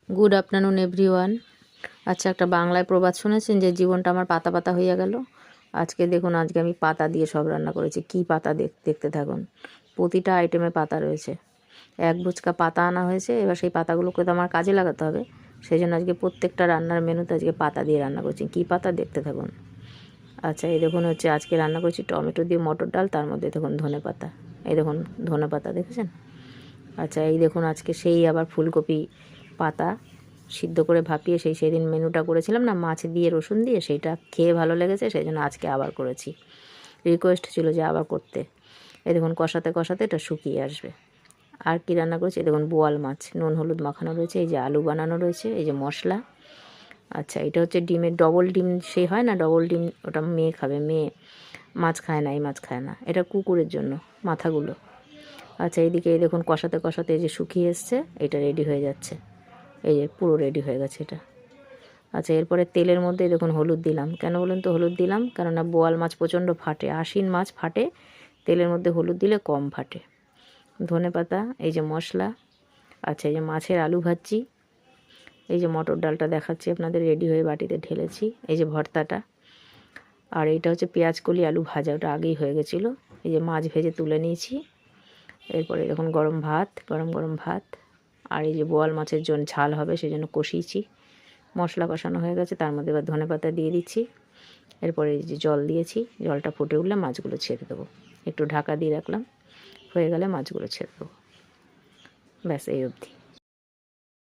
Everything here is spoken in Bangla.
Good afternoon everyone. আচ্ছা, একটা বাংলায় প্রবাদ শুনেছেন যে জীবনটা আমার পাতা পাতা হইয়া গেল। আজকে দেখুন, আজকে আমি পাতা দিয়ে সব রান্না করেছি। কি পাতা দেখতে থাকুন। প্রতিটা আইটেমে পাতা রয়েছে। এক বুচকা পাতা আনা হয়েছে, এবার সেই পাতাগুলোকে তো আমার কাজে লাগাতে হবে। সেই জন্য আজকে প্রত্যেকটা রান্নার মেনুতে আজকে পাতা দিয়ে রান্না করছি। কী পাতা দেখতে থাকুন। আচ্ছা, এই দেখুন হচ্ছে আজকে রান্না করছি টমেটো দিয়ে মটর ডাল, তার মধ্যে দেখুন ধনে পাতা। এই দেখুন ধনে পাতা দেখেছেন। আচ্ছা, এই দেখুন আজকে সেই আবার ফুলকপি পাতা সিদ্ধ করে ভাপিয়ে সেদিন মেনুটা করেছিলাম না, মাছ দিয়ে রসুন দিয়ে, সেইটা খেয়ে ভালো লেগেছে, সেই জন্য আজকে আবার করেছি। রিকোয়েস্ট ছিল যে আবার করতে। এই দেখুন কষাতে কষাতে এটা শুকিয়ে আসবে। আর কি রান্না করেছি, দেখুন বোয়াল মাছ নুন হলুদ মাখানো রয়েছে, এই যে আলু বানানো রয়েছে, এই যে মশলা। আচ্ছা, এটা হচ্ছে ডিমের ডবল ডিম, সেই হয় না ডবল ডিম, ওটা মেয়ে খাবে, মেয়ে মাছ খায় না, এই মাছ খায় না, এটা কুকুরের জন্য মাথাগুলো। আচ্ছা, এইদিকে এই দেখুন কষাতে কষাতে এই যে শুকিয়ে এসছে, এটা রেডি হয়ে যাচ্ছে। এই যে পুরো রেডি হয়ে গেছে এটা। আচ্ছা, এরপরে তেলের মধ্যে দেখুন হলুদ দিলাম। কেন বলুন তো হলুদ দিলাম? কেননা বোয়াল মাছ প্রচণ্ড ফাটে, আশিন মাছ ফাটে, তেলের মধ্যে হলুদ দিলে কম ফাটে। ধনে পাতা, এই যে মশলা। আচ্ছা, এই যে মাছের আলু ভাজছি, এই যে মটর ডালটা দেখাচ্ছি আপনাদের, রেডি হয়ে বাটিতে ঢেলেছি, এই যে ভর্তাটা। আর এইটা হচ্ছে পেঁয়াজ কলি আলু ভাজা, ওটা আগেই হয়ে গেছিলো। এই যে মাছ ভেজে তুলে নিয়েছি। এরপরে দেখুন গরম ভাত, গরম গরম ভাত। আর এই যে বোয়াল মাছের জন্য ঝাল হবে, সেই জন্য কষিয়েছি। মশলা কষানো হয়ে গেছে, তার মধ্যে এবার ধনেপাতা দিয়ে দিচ্ছি। এরপরে এই যে জল দিয়েছি, জলটা ফুটে উঠলে মাছগুলো ছেড়ে দেবো। একটু ঢাকা দিয়ে রাখলাম, হয়ে গেলে মাছগুলো ছেড়ে দেবো। ব্যাস, এই অবধি।